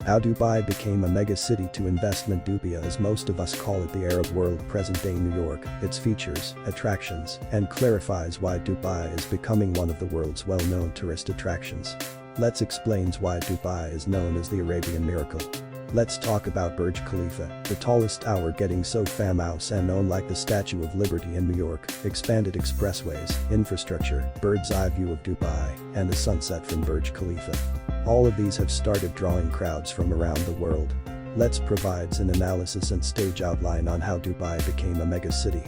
How Dubai became a mega-city to investment dubia, as most of us call it, the Arab world, present-day New York, its features, attractions, and clarifies why Dubai is becoming one of the world's well-known tourist attractions. Let's explain why Dubai is known as the Arabian Miracle. Let's talk about Burj Khalifa, the tallest tower getting so famous and known like the Statue of Liberty in New York, expanded expressways, infrastructure, bird's eye view of Dubai, and the sunset from Burj Khalifa. All of these have started drawing crowds from around the world. Let's provide an analysis and stage outline on how Dubai became a mega-city.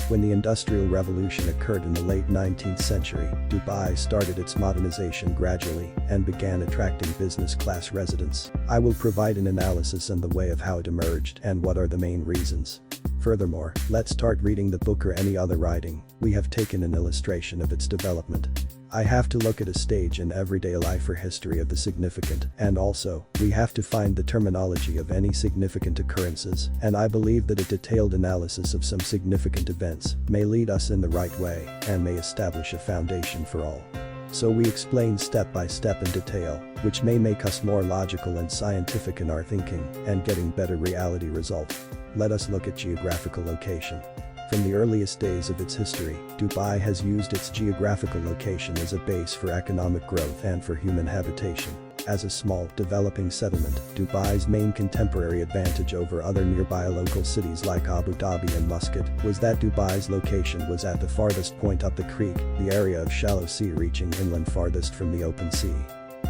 When the Industrial Revolution occurred in the late 19th century, Dubai started its modernization gradually and began attracting business-class residents. I will provide an analysis on the way of how it emerged and what are the main reasons. Furthermore, let's start reading the book or any other writing. We have taken an illustration of its development. I have to look at a stage in everyday life or history of the significant, and also, we have to find the terminology of any significant occurrences, and I believe that a detailed analysis of some significant events may lead us in the right way and may establish a foundation for all. So we explain step by step in detail, which may make us more logical and scientific in our thinking and getting better reality result. Let us look at geographical location. From the earliest days of its history, Dubai has used its geographical location as a base for economic growth and for human habitation. As a small, developing settlement, Dubai's main contemporary advantage over other nearby local cities like Abu Dhabi and Muscat was that Dubai's location was at the farthest point up the creek, the area of shallow sea reaching inland farthest from the open sea.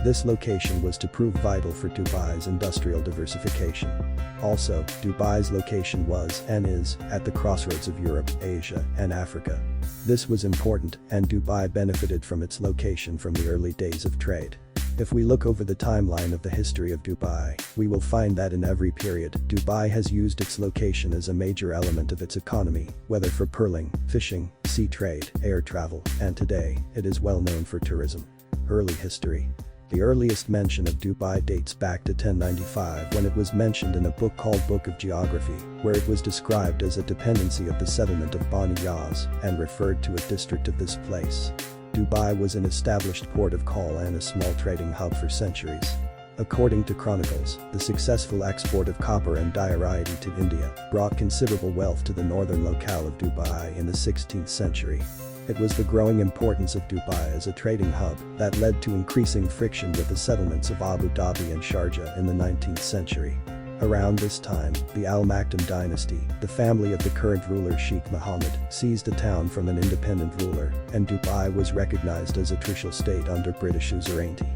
This location was to prove vital for Dubai's industrial diversification. Also, Dubai's location was and is at the crossroads of Europe, Asia, and Africa. This was important, and Dubai benefited from its location from the early days of trade. If we look over the timeline of the history of Dubai, we will find that in every period, Dubai has used its location as a major element of its economy, whether for pearling, fishing, sea trade, air travel, and today, it is well known for tourism. Early history. The earliest mention of Dubai dates back to 1095 when it was mentioned in a book called Book of Geography, where it was described as a dependency of the settlement of Bani Yaz and referred to a district of this place. Dubai was an established port of call and a small trading hub for centuries. According to chronicles, the successful export of copper and diorite to India brought considerable wealth to the northern locale of Dubai in the 16th century. It was the growing importance of Dubai as a trading hub that led to increasing friction with the settlements of Abu Dhabi and Sharjah in the 19th century. Around this time, the Al Maktoum dynasty, the family of the current ruler Sheikh Mohammed, seized the town from an independent ruler, and Dubai was recognized as a tribal state under British suzerainty.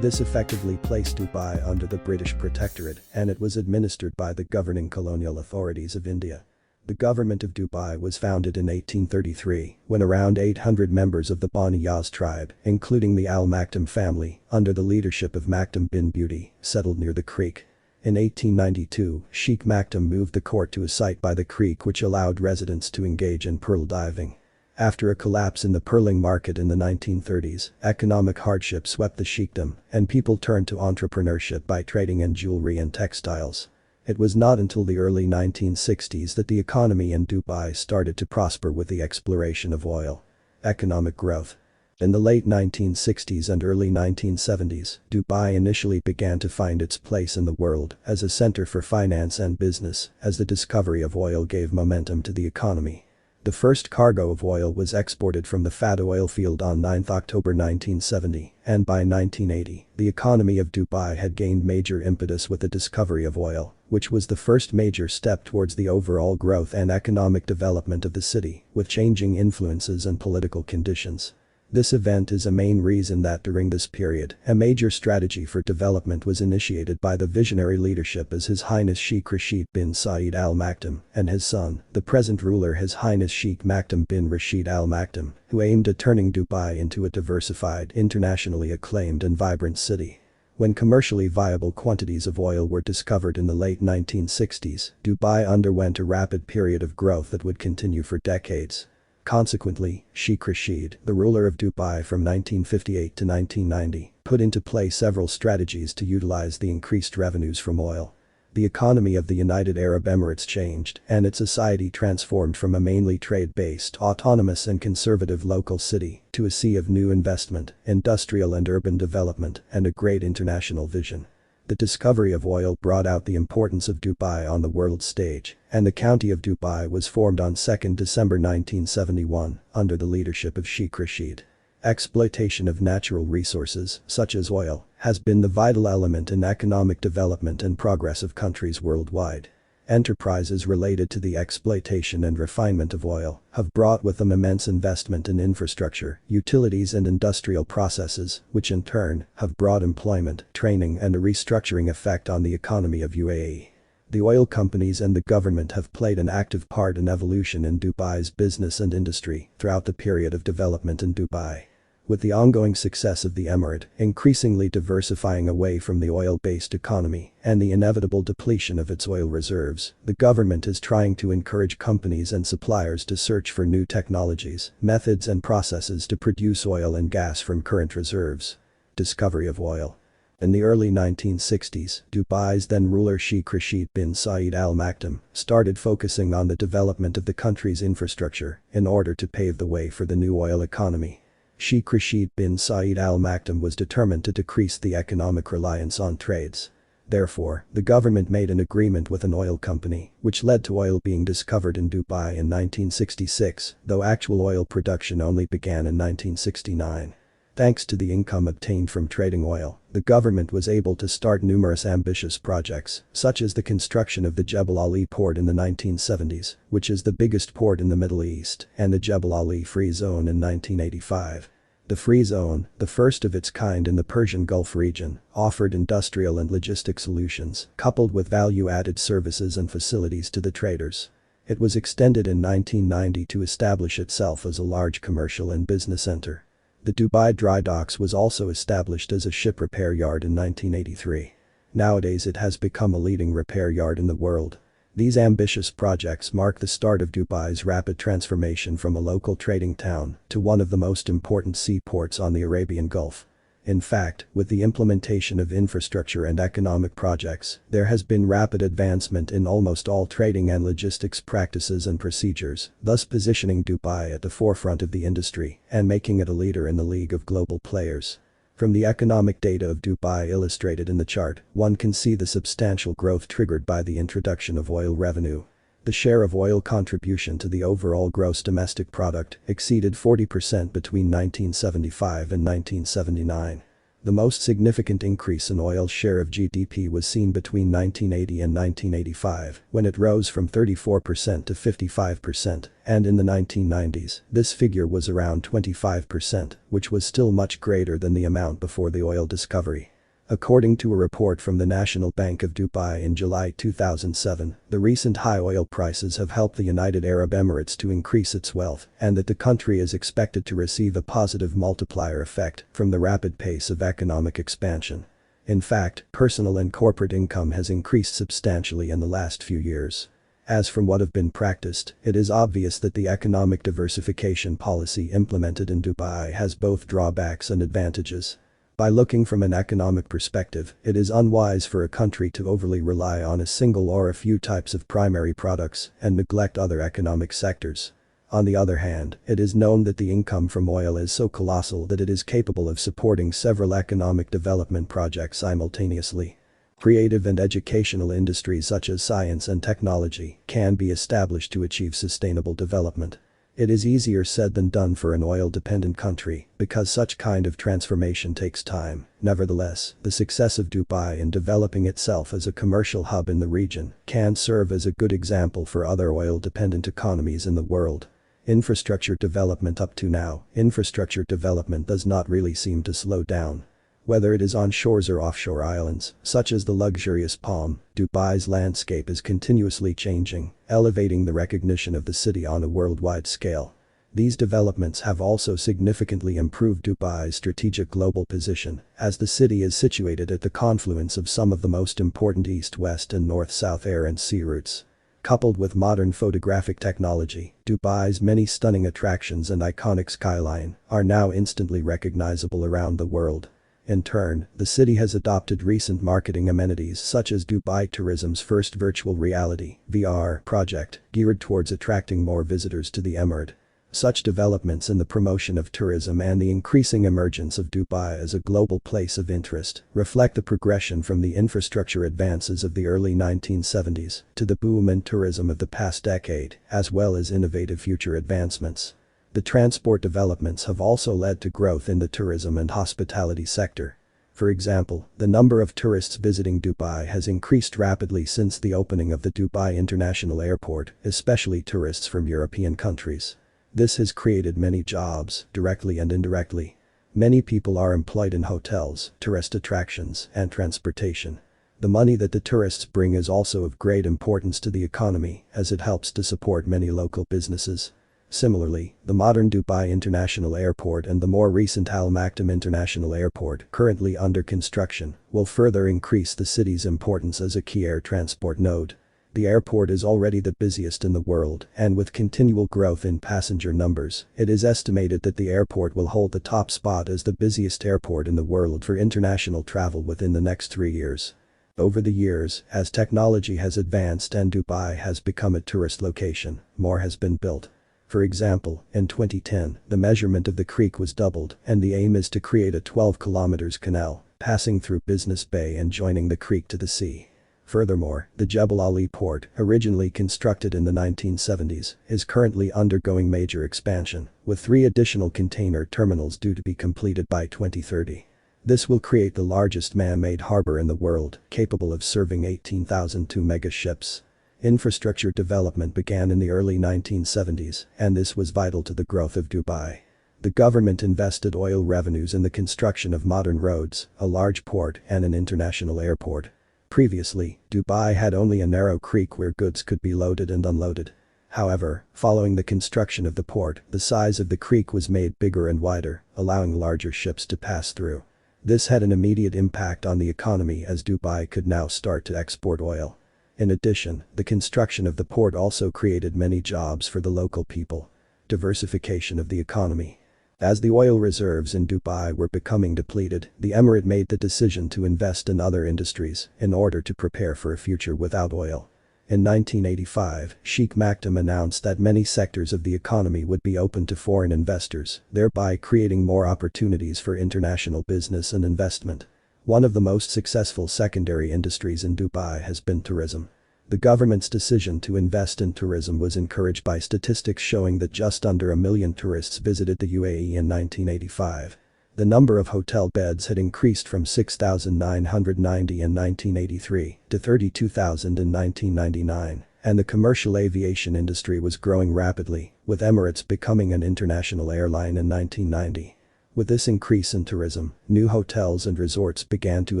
This effectively placed Dubai under the British protectorate, and it was administered by the governing colonial authorities of India. The government of Dubai was founded in 1833, when around 800 members of the Bani Yaz tribe, including the Al Maktoum family, under the leadership of Maktoum bin Budi, settled near the creek. In 1892, Sheikh Maktoum moved the court to a site by the creek which allowed residents to engage in pearl diving. After a collapse in the pearling market in the 1930s, economic hardship swept the sheikhdom, and people turned to entrepreneurship by trading in jewelry and textiles. It was not until the early 1960s that the economy in Dubai started to prosper with the exploration of oil. Economic growth. In the late 1960s and early 1970s, Dubai initially began to find its place in the world as a center for finance and business, as the discovery of oil gave momentum to the economy. The first cargo of oil was exported from the Fad oil field on 9 October 1970, and by 1980, the economy of Dubai had gained major impetus with the discovery of oil, which was the first major step towards the overall growth and economic development of the city, with changing influences and political conditions. This event is a main reason that during this period, a major strategy for development was initiated by the visionary leadership as His Highness Sheikh Rashid bin Saeed Al Maktoum and his son, the present ruler His Highness Sheikh Maktoum bin Rashid Al Maktoum, who aimed at turning Dubai into a diversified, internationally acclaimed and vibrant city. When commercially viable quantities of oil were discovered in the late 1960s, Dubai underwent a rapid period of growth that would continue for decades. Consequently, Sheikh Rashid, the ruler of Dubai from 1958 to 1990, put into play several strategies to utilize the increased revenues from oil. The economy of the United Arab Emirates changed, and its society transformed from a mainly trade-based, autonomous and conservative local city to a sea of new investment, industrial and urban development, and a great international vision. The discovery of oil brought out the importance of Dubai on the world stage, and the county of Dubai was formed on 2 December 1971 under the leadership of Sheikh Rashid. Exploitation of natural resources, such as oil, has been the vital element in economic development and progress of countries worldwide. Enterprises related to the exploitation and refinement of oil have brought with them immense investment in infrastructure, utilities and industrial processes, which in turn have brought employment, training and a restructuring effect on the economy of UAE. The oil companies and the government have played an active part in evolution in Dubai's business and industry throughout the period of development in Dubai. With the ongoing success of the emirate increasingly diversifying away from the oil-based economy and the inevitable depletion of its oil reserves, the government is trying to encourage companies and suppliers to search for new technologies, methods and processes to produce oil and gas from current reserves. Discovery of oil. In the early 1960s, Dubai's then ruler Sheikh Rashid bin Saeed Al Maktoum started focusing on the development of the country's infrastructure in order to pave the way for the new oil economy. Sheikh Rashid bin Saeed Al Maktoum was determined to decrease the economic reliance on trades. Therefore, the government made an agreement with an oil company, which led to oil being discovered in Dubai in 1966, though actual oil production only began in 1969. Thanks to the income obtained from trading oil, the government was able to start numerous ambitious projects, such as the construction of the Jebel Ali port in the 1970s, which is the biggest port in the Middle East, and the Jebel Ali Free Zone in 1985. The Free Zone, the first of its kind in the Persian Gulf region, offered industrial and logistic solutions, coupled with value-added services and facilities to the traders. It was extended in 1990 to establish itself as a large commercial and business center. The Dubai Dry Docks was also established as a ship repair yard in 1983. Nowadays it has become a leading repair yard in the world. These ambitious projects mark the start of Dubai's rapid transformation from a local trading town to one of the most important seaports on the Arabian Gulf. In fact, with the implementation of infrastructure and economic projects, there has been rapid advancement in almost all trading and logistics practices and procedures, thus positioning Dubai at the forefront of the industry and making it a leader in the league of global players. From the economic data of Dubai illustrated in the chart, one can see the substantial growth triggered by the introduction of oil revenue. The share of oil contribution to the overall gross domestic product exceeded 40% between 1975 and 1979. The most significant increase in oil's share of GDP was seen between 1980 and 1985, when it rose from 34% to 55%, and in the 1990s, this figure was around 25%, which was still much greater than the amount before the oil discovery. According to a report from the National Bank of Dubai in July 2007, the recent high oil prices have helped the United Arab Emirates to increase its wealth and that the country is expected to receive a positive multiplier effect from the rapid pace of economic expansion. In fact, personal and corporate income has increased substantially in the last few years. As from what have been practiced, it is obvious that the economic diversification policy implemented in Dubai has both drawbacks and advantages. By looking from an economic perspective, it is unwise for a country to overly rely on a single or a few types of primary products and neglect other economic sectors. On the other hand, it is known that the income from oil is so colossal that it is capable of supporting several economic development projects simultaneously. Creative and educational industries such as science and technology can be established to achieve sustainable development. It is easier said than done for an oil-dependent country because such kind of transformation takes time. Nevertheless, the success of Dubai in developing itself as a commercial hub in the region can serve as a good example for other oil-dependent economies in the world. Infrastructure development. Up to now, infrastructure development does not really seem to slow down. Whether it is on shores or offshore islands, such as the luxurious Palm, Dubai's landscape is continuously changing, elevating the recognition of the city on a worldwide scale. These developments have also significantly improved Dubai's strategic global position, as the city is situated at the confluence of some of the most important east-west and north-south air and sea routes. Coupled with modern photographic technology, Dubai's many stunning attractions and iconic skyline are now instantly recognizable around the world. In turn, the city has adopted recent marketing amenities such as Dubai Tourism's first virtual reality (VR) project, geared towards attracting more visitors to the emirate. Such developments in the promotion of tourism and the increasing emergence of Dubai as a global place of interest reflect the progression from the infrastructure advances of the early 1970s to the boom in tourism of the past decade, as well as innovative future advancements. The transport developments have also led to growth in the tourism and hospitality sector. For example, the number of tourists visiting Dubai has increased rapidly since the opening of the Dubai International Airport, especially tourists from European countries. This has created many jobs, directly and indirectly. Many people are employed in hotels, tourist attractions, and transportation. The money that the tourists bring is also of great importance to the economy, as it helps to support many local businesses. Similarly, the modern Dubai International Airport and the more recent Al Maktoum International Airport, currently under construction, will further increase the city's importance as a key air transport node. The airport is already the busiest in the world, and with continual growth in passenger numbers, it is estimated that the airport will hold the top spot as the busiest airport in the world for international travel within the next 3 years. Over the years, as technology has advanced and Dubai has become a tourist location, more has been built. For example, in 2010, the measurement of the creek was doubled, and the aim is to create a 12 km canal, passing through Business Bay and joining the creek to the sea. Furthermore, the Jebel Ali port, originally constructed in the 1970s, is currently undergoing major expansion, with 3 additional container terminals due to be completed by 2030. This will create the largest man-made harbor in the world, capable of serving 18,002 mega ships. Infrastructure development began in the early 1970s, and this was vital to the growth of Dubai. The government invested oil revenues in the construction of modern roads, a large port, and an international airport. Previously, Dubai had only a narrow creek where goods could be loaded and unloaded. However, following the construction of the port, the size of the creek was made bigger and wider, allowing larger ships to pass through. This had an immediate impact on the economy as Dubai could now start to export oil. In addition, the construction of the port also created many jobs for the local people. Diversification of the economy. As the oil reserves in Dubai were becoming depleted, the emirate made the decision to invest in other industries in order to prepare for a future without oil. In 1985, Sheikh Maktoum announced that many sectors of the economy would be open to foreign investors, thereby creating more opportunities for international business and investment. One of the most successful secondary industries in Dubai has been tourism. The government's decision to invest in tourism was encouraged by statistics showing that just under 1 million tourists visited the UAE in 1985. The number of hotel beds had increased from 6,990 in 1983 to 32,000 in 1999, and the commercial aviation industry was growing rapidly, with Emirates becoming an international airline in 1990. With this increase in tourism, new hotels and resorts began to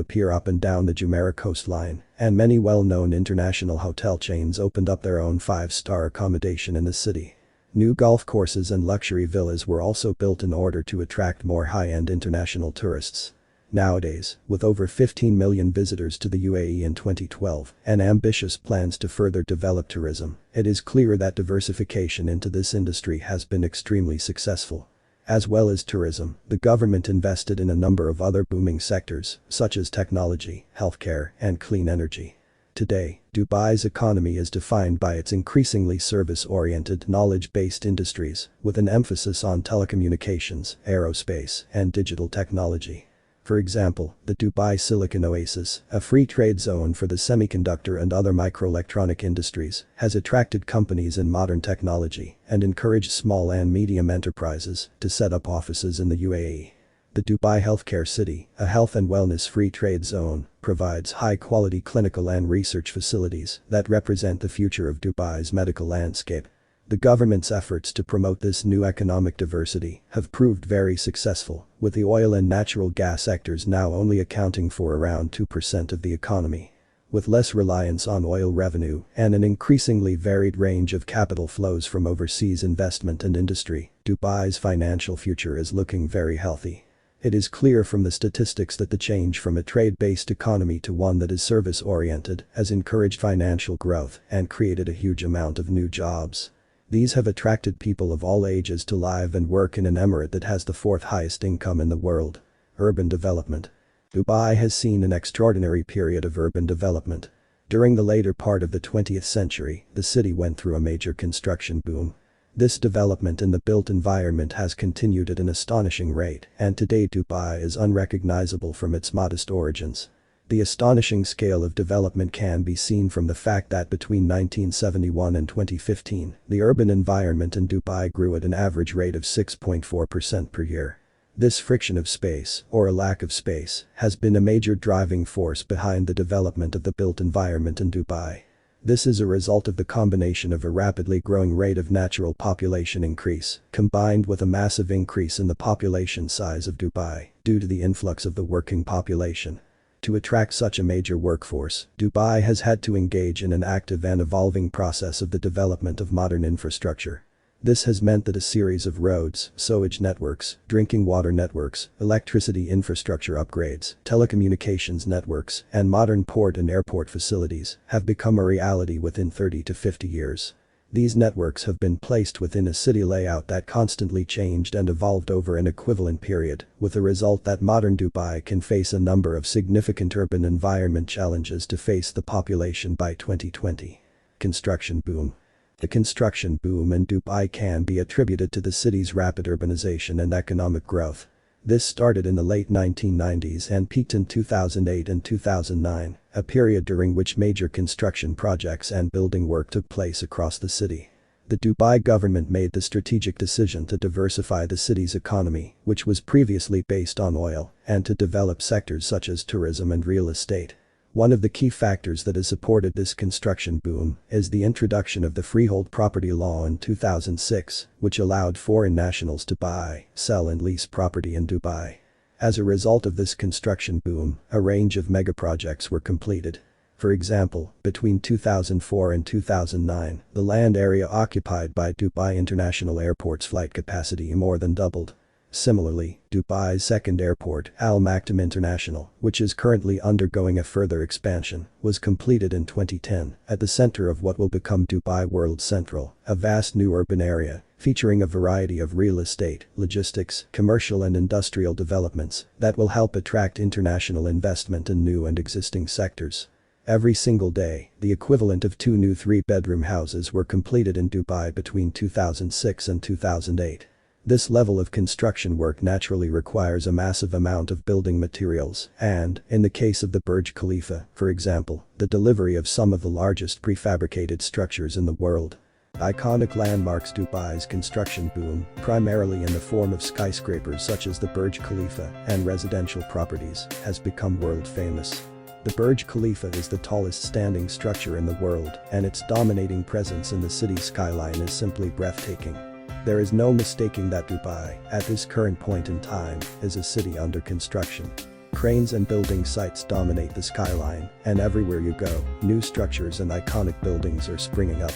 appear up and down the Jumeirah coastline, and many well-known international hotel chains opened up their own 5-star accommodation in the city. New golf courses and luxury villas were also built in order to attract more high-end international tourists. Nowadays, with over 15 million visitors to the UAE in 2012 and ambitious plans to further develop tourism, it is clear that diversification into this industry has been extremely successful. As well as tourism, the government invested in a number of other booming sectors, such as technology, healthcare, and clean energy. Today, Dubai's economy is defined by its increasingly service-oriented, knowledge-based industries, with an emphasis on telecommunications, aerospace, and digital technology. For example, the Dubai Silicon Oasis, a free trade zone for the semiconductor and other microelectronic industries, has attracted companies in modern technology and encouraged small and medium enterprises to set up offices in the UAE. The Dubai Healthcare City, a health and wellness free trade zone, provides high-quality clinical and research facilities that represent the future of Dubai's medical landscape. The government's efforts to promote this new economic diversity have proved very successful, with the oil and natural gas sectors now only accounting for around 2% of the economy. With less reliance on oil revenue and an increasingly varied range of capital flows from overseas investment and industry, Dubai's financial future is looking very healthy. It is clear from the statistics that the change from a trade-based economy to one that is service-oriented has encouraged financial growth and created a huge amount of new jobs. These have attracted people of all ages to live and work in an emirate that has the 4th highest income in the world. Urban development. Dubai has seen an extraordinary period of urban development. During the later part of the 20th century, the city went through a major construction boom. This development in the built environment has continued at an astonishing rate, and today Dubai is unrecognizable from its modest origins. The astonishing scale of development can be seen from the fact that between 1971 and 2015, the urban environment in Dubai grew at an average rate of 6.4% per year. This friction of space, or a lack of space, has been a major driving force behind the development of the built environment in Dubai. This is a result of the combination of a rapidly growing rate of natural population increase, combined with a massive increase in the population size of Dubai, due to the influx of the working population. To attract such a major workforce, Dubai has had to engage in an active and evolving process of the development of modern infrastructure. This has meant that a series of roads, sewage networks, drinking water networks, electricity infrastructure upgrades, telecommunications networks, and modern port and airport facilities have become a reality within 30 to 50 years. These networks have been placed within a city layout that constantly changed and evolved over an equivalent period, with the result that modern Dubai can face a number of significant urban environment challenges to face the population by 2020. Construction boom. The construction boom in Dubai can be attributed to the city's rapid urbanization and economic growth. This started in the late 1990s and peaked in 2008 and 2009, a period during which major construction projects and building work took place across the city. The Dubai government made the strategic decision to diversify the city's economy, which was previously based on oil, and to develop sectors such as tourism and real estate. One of the key factors that has supported this construction boom is the introduction of the Freehold Property Law in 2006, which allowed foreign nationals to buy, sell and lease property in Dubai. As a result of this construction boom, a range of megaprojects were completed. For example, between 2004 and 2009, the land area occupied by Dubai International Airport's flight capacity more than doubled. Similarly, Dubai's second airport, Al Maktoum International, which is currently undergoing a further expansion, was completed in 2010, at the center of what will become Dubai World Central, a vast new urban area, featuring a variety of real estate, logistics, commercial and industrial developments that will help attract international investment in new and existing sectors. Every single day, the equivalent of 2 new 3-bedroom houses were completed in Dubai between 2006 and 2008. This level of construction work naturally requires a massive amount of building materials and, in the case of the Burj Khalifa, for example, the delivery of some of the largest prefabricated structures in the world. Iconic landmarks. Dubai's construction boom, primarily in the form of skyscrapers such as the Burj Khalifa and residential properties, has become world famous. The Burj Khalifa is the tallest standing structure in the world, and its dominating presence in the city's skyline is simply breathtaking. There is no mistaking that Dubai, at this current point in time, is a city under construction. Cranes and building sites dominate the skyline, and everywhere you go, new structures and iconic buildings are springing up.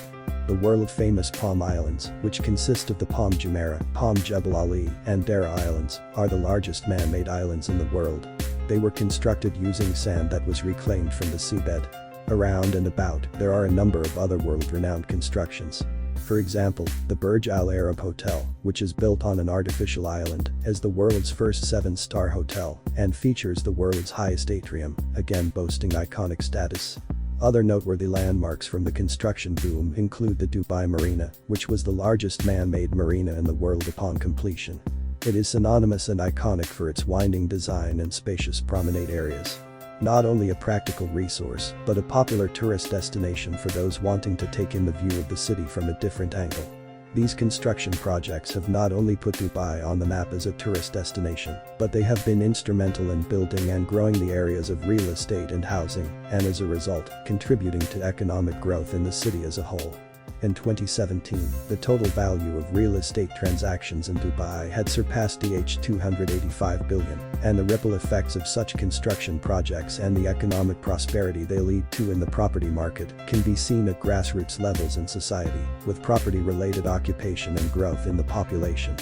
The world-famous Palm Islands, which consist of the Palm Jumeirah, Palm Jebel Ali, and Dara Islands, are the largest man-made islands in the world. They were constructed using sand that was reclaimed from the seabed. Around and about, there are a number of other world-renowned constructions. For example, the Burj Al Arab Hotel, which is built on an artificial island, is the world's first 7-star hotel and features the world's highest atrium, again boasting iconic status. Other noteworthy landmarks from the construction boom include the Dubai Marina, which was the largest man-made marina in the world upon completion. It is synonymous and iconic for its winding design and spacious promenade areas. Not only a practical resource, but a popular tourist destination for those wanting to take in the view of the city from a different angle. These construction projects have not only put Dubai on the map as a tourist destination, but they have been instrumental in building and growing the areas of real estate and housing, and as a result, contributing to economic growth in the city as a whole. In 2017, the total value of real estate transactions in Dubai had surpassed the $285 billion, and the ripple effects of such construction projects and the economic prosperity they lead to in the property market can be seen at grassroots levels in society, with property-related occupation and growth in the population.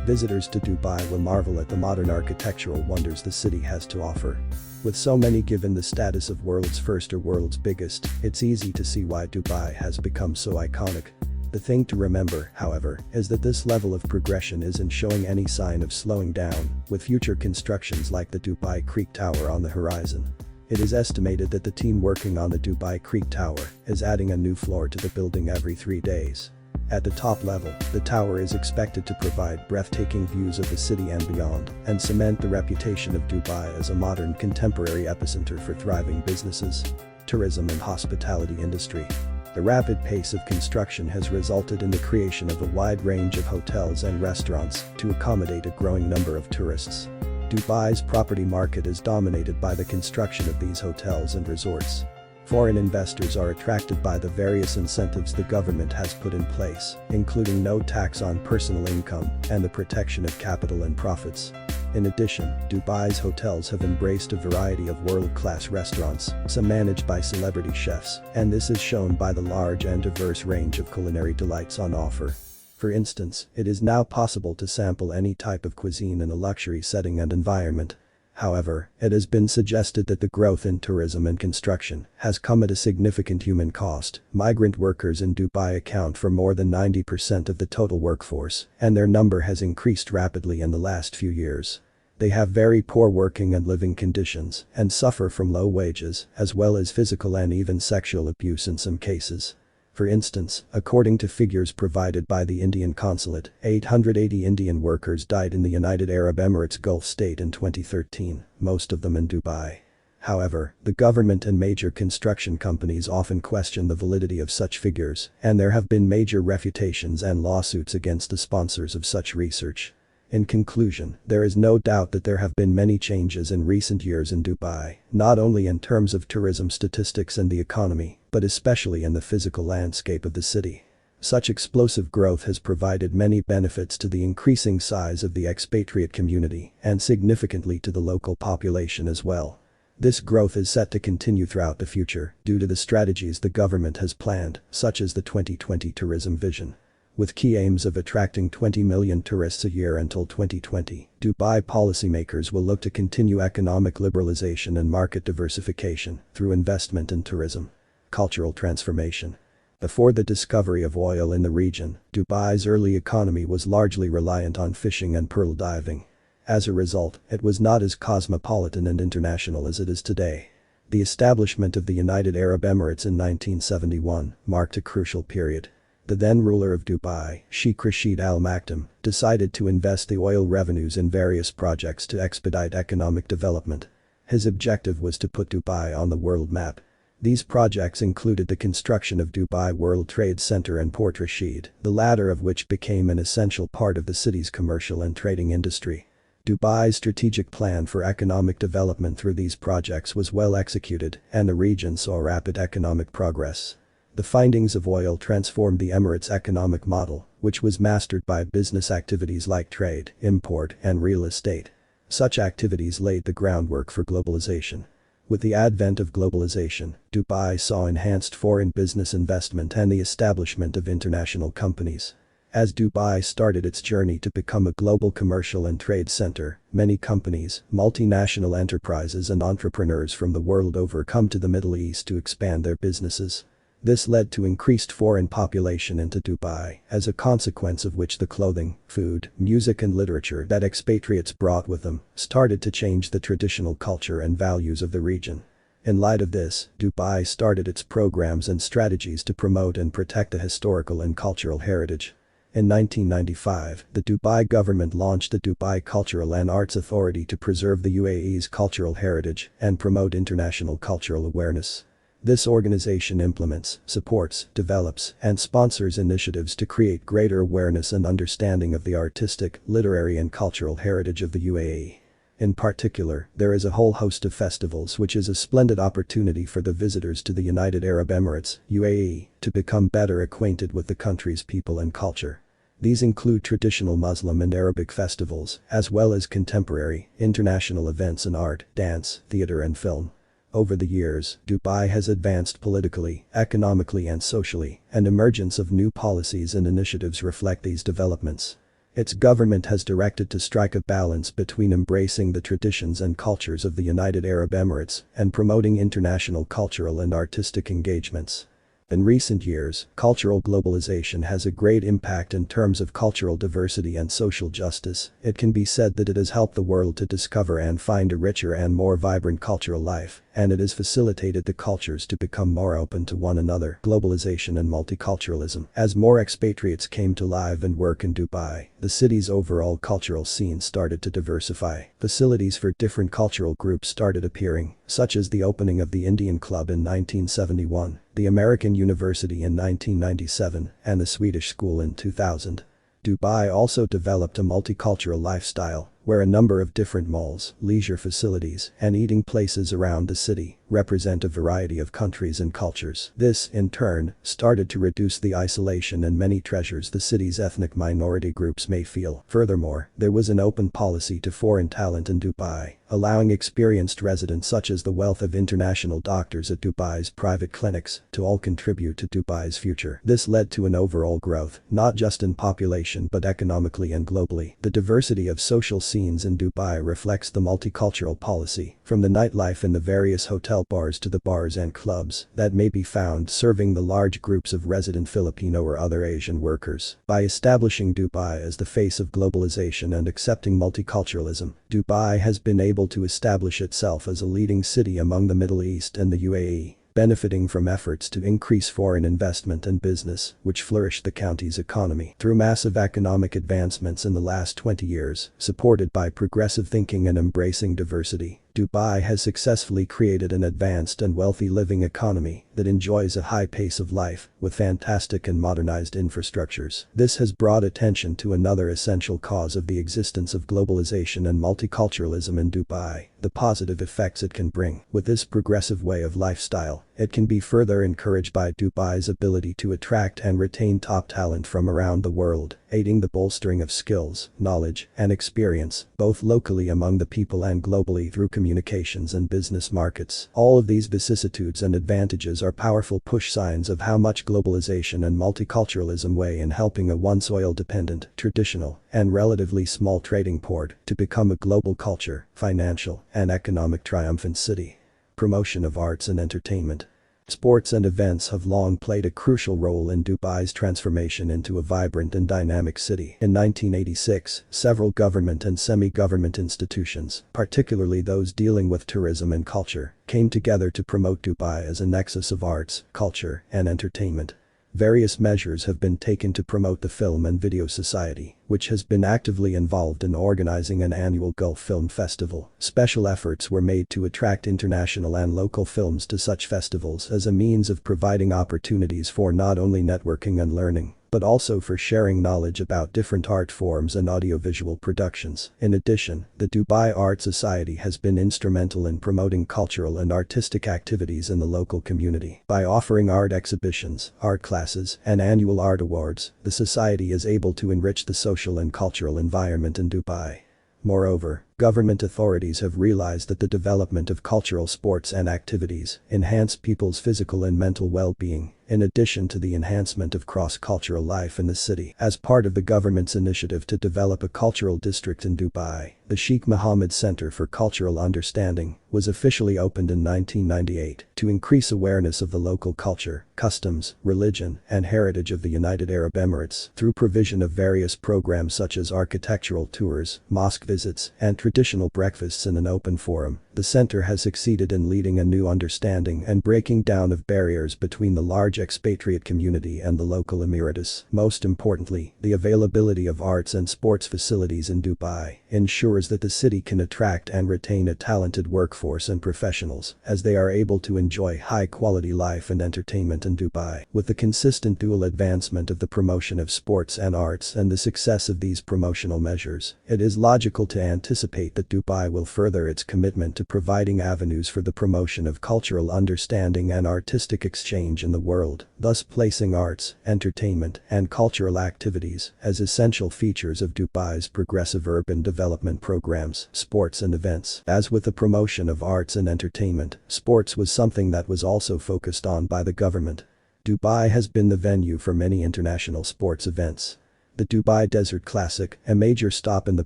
Visitors to Dubai will marvel at the modern architectural wonders the city has to offer. With so many given the status of world's first or world's biggest, it's easy to see why Dubai has become so iconic. The thing to remember, however, is that this level of progression isn't showing any sign of slowing down, with future constructions like the Dubai Creek Tower on the horizon. It is estimated that the team working on the Dubai Creek Tower is adding a new floor to the building every 3 days. At the top level, the tower is expected to provide breathtaking views of the city and beyond, and cement the reputation of Dubai as a modern contemporary epicenter for thriving businesses, tourism and hospitality industry. The rapid pace of construction has resulted in the creation of a wide range of hotels and restaurants to accommodate a growing number of tourists. Dubai's property market is dominated by the construction of these hotels and resorts. Foreign investors are attracted by the various incentives the government has put in place, including no tax on personal income and the protection of capital and profits. In addition, Dubai's hotels have embraced a variety of world-class restaurants, some managed by celebrity chefs, and this is shown by the large and diverse range of culinary delights on offer. For instance, it is now possible to sample any type of cuisine in a luxury setting and environment. However, it has been suggested that the growth in tourism and construction has come at a significant human cost. Migrant workers in Dubai account for more than 90% of the total workforce, and their number has increased rapidly in the last few years. They have very poor working and living conditions and suffer from low wages, as well as physical and even sexual abuse in some cases. For instance, according to figures provided by the Indian consulate, 880 Indian workers died in the United Arab Emirates Gulf state in 2013, most of them in Dubai. However, the government and major construction companies often question the validity of such figures, and there have been major refutations and lawsuits against the sponsors of such research. In conclusion, there is no doubt that there have been many changes in recent years in Dubai, not only in terms of tourism statistics and the economy, but especially in the physical landscape of the city. Such explosive growth has provided many benefits to the increasing size of the expatriate community and significantly to the local population as well. This growth is set to continue throughout the future due to the strategies the government has planned, such as the 2020 Tourism Vision. With key aims of attracting 20 million tourists a year until 2020, Dubai policymakers will look to continue economic liberalization and market diversification through investment in tourism. Cultural transformation. Before the discovery of oil in the region, Dubai's early economy was largely reliant on fishing and pearl diving. As a result, it was not as cosmopolitan and international as it is today. The establishment of the United Arab Emirates in 1971 marked a crucial period. The then ruler of Dubai, Sheikh Rashid Al Maktoum, decided to invest the oil revenues in various projects to expedite economic development. His objective was to put Dubai on the world map. These projects included the construction of Dubai World Trade Center and Port Rashid, the latter of which became an essential part of the city's commercial and trading industry. Dubai's strategic plan for economic development through these projects was well executed, and the region saw rapid economic progress. The findings of oil transformed the Emirates' economic model, which was mastered by business activities like trade, import, and real estate. Such activities laid the groundwork for globalization. With the advent of globalization, Dubai saw enhanced foreign business investment and the establishment of international companies. As Dubai started its journey to become a global commercial and trade center, many companies, multinational enterprises and entrepreneurs from the world over come to the Middle East to expand their businesses. This led to increased foreign population into Dubai, as a consequence of which the clothing, food, music and literature that expatriates brought with them started to change the traditional culture and values of the region. In light of this, Dubai started its programs and strategies to promote and protect the historical and cultural heritage. In 1995, the Dubai government launched the Dubai Cultural and Arts Authority to preserve the UAE's cultural heritage and promote international cultural awareness. This organization implements, supports, develops, and sponsors initiatives to create greater awareness and understanding of the artistic, literary and cultural heritage of the UAE. In particular, there is a whole host of festivals which is a splendid opportunity for the visitors to the United Arab Emirates, UAE, to become better acquainted with the country's people and culture. These include traditional Muslim and Arabic festivals, as well as contemporary, international events in art, dance, theater and film. Over the years, Dubai has advanced politically, economically and socially, and emergence of new policies and initiatives reflect these developments. Its government has directed to strike a balance between embracing the traditions and cultures of the United Arab Emirates and promoting international cultural and artistic engagements. In recent years, cultural globalization has a great impact in terms of cultural diversity and social justice. It can be said that it has helped the world to discover and find a richer and more vibrant cultural life, and it has facilitated the cultures to become more open to one another. Globalization and multiculturalism. As more expatriates came to live and work in Dubai, the city's overall cultural scene started to diversify. Facilities for different cultural groups started appearing, such as the opening of the Indian Club in 1971, the American University in 1997, and the Swedish School in 2000. Dubai also developed a multicultural lifestyle, where a number of different malls, leisure facilities, and eating places around the city represent a variety of countries and cultures. This, in turn, started to reduce the isolation and many treasures the city's ethnic minority groups may feel. Furthermore, there was an open policy to foreign talent in Dubai, allowing experienced residents such as the wealth of international doctors at Dubai's private clinics to all contribute to Dubai's future. This led to an overall growth, not just in population but economically and globally. The diversity of social scenes in Dubai reflects the multicultural policy, from the nightlife in the various hotel bars to the bars and clubs that may be found serving the large groups of resident Filipino or other Asian workers. By establishing Dubai as the face of globalization and accepting multiculturalism, Dubai has been able to establish itself as a leading city among the Middle East and the UAE, benefiting from efforts to increase foreign investment and business, which flourished the county's economy. Through massive economic advancements in the last 20 years, supported by progressive thinking and embracing diversity, Dubai has successfully created an advanced and wealthy living economy that enjoys a high pace of life, with fantastic and modernized infrastructures. This has brought attention to another essential cause of the existence of globalization and multiculturalism in Dubai: the positive effects it can bring. With this progressive way of lifestyle, it can be further encouraged by Dubai's ability to attract and retain top talent from around the world, aiding the bolstering of skills, knowledge, and experience, both locally among the people and globally through communications and business markets. All of these vicissitudes and advantages are powerful push signs of how much globalization and multiculturalism weigh in helping a once oil-dependent, traditional, and relatively small trading port to become a global culture, financial, and economic triumphant city. Promotion of arts and entertainment. Sports and events have long played a crucial role in Dubai's transformation into a vibrant and dynamic city. In 1986, several government and semi-government institutions, particularly those dealing with tourism and culture, came together to promote Dubai as a nexus of arts, culture, and entertainment. Various measures have been taken to promote the Film and Video Society, which has been actively involved in organizing an annual Gulf Film Festival. Special efforts were made to attract international and local films to such festivals as a means of providing opportunities for not only networking and learning, but also for sharing knowledge about different art forms and audiovisual productions. In addition, the Dubai Art Society has been instrumental in promoting cultural and artistic activities in the local community. By offering art exhibitions, art classes, and annual art awards, the society is able to enrich the social and cultural environment in Dubai. Moreover, government authorities have realized that the development of cultural sports and activities enhance people's physical and mental well-being, in addition to the enhancement of cross-cultural life in the city. As part of the government's initiative to develop a cultural district in Dubai, the Sheikh Mohammed Center for Cultural Understanding was officially opened in 1998 to increase awareness of the local culture, customs, religion, and heritage of the United Arab Emirates through provision of various programs such as architectural tours, mosque visits, and traditional breakfasts in an open forum. The center has succeeded in leading a new understanding and breaking down of barriers between the large expatriate community and the local Emiratus. Most importantly, the availability of arts and sports facilities in Dubai ensures that the city can attract and retain a talented workforce and professionals, as they are able to enjoy high-quality life and entertainment in Dubai. With the consistent dual advancement of the promotion of sports and arts and the success of these promotional measures, it is logical to anticipate that Dubai will further its commitment to providing avenues for the promotion of cultural understanding and artistic exchange in the world, thus placing arts, entertainment, and cultural activities as essential features of Dubai's progressive urban development programs. Sports and events. As with the promotion of arts and entertainment, sports was something that was also focused on by the government. Dubai has been the venue for many international sports events. The Dubai Desert Classic, a major stop in the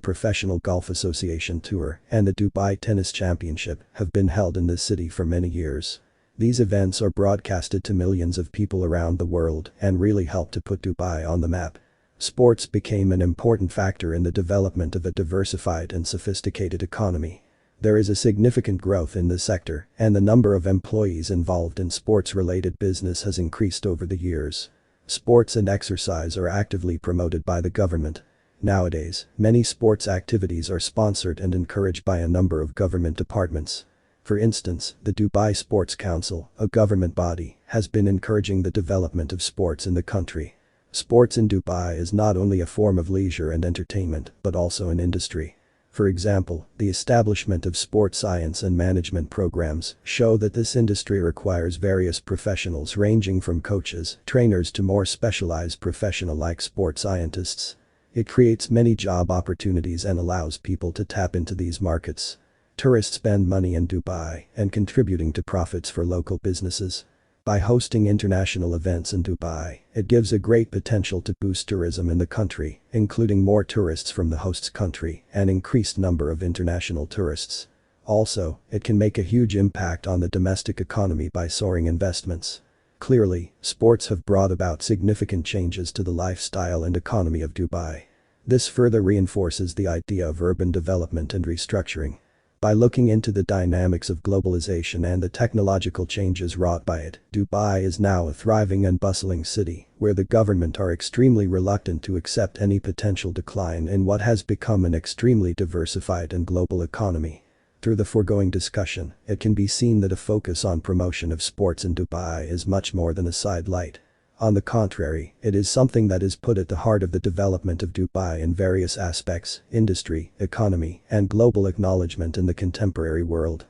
Professional Golf Association Tour, and the Dubai Tennis Championship have been held in this city for many years. These events are broadcasted to millions of people around the world and really help to put Dubai on the map. Sports became an important factor in the development of a diversified and sophisticated economy. There is a significant growth in this sector, and the number of employees involved in sports-related business has increased over the years. Sports and exercise are actively promoted by the government. Nowadays, many sports activities are sponsored and encouraged by a number of government departments. For instance, the Dubai Sports Council, a government body, has been encouraging the development of sports in the country. Sports in Dubai is not only a form of leisure and entertainment, but also an industry. For example, the establishment of sports science and management programs show that this industry requires various professionals ranging from coaches, trainers to more specialized professional like sports scientists. It creates many job opportunities and allows people to tap into these markets. Tourists spend money in Dubai and contributing to profits for local businesses. By hosting international events in Dubai, it gives a great potential to boost tourism in the country, including more tourists from the host country and increased number of international tourists. Also, it can make a huge impact on the domestic economy by soaring investments. Clearly, sports have brought about significant changes to the lifestyle and economy of Dubai. This further reinforces the idea of urban development and restructuring. By looking into the dynamics of globalization and the technological changes wrought by it, Dubai is now a thriving and bustling city, where the government are extremely reluctant to accept any potential decline in what has become an extremely diversified and global economy. Through the foregoing discussion, it can be seen that a focus on promotion of sports in Dubai is much more than a sidelight. On the contrary, it is something that is put at the heart of the development of Dubai in various aspects: industry, economy, and global acknowledgement in the contemporary world.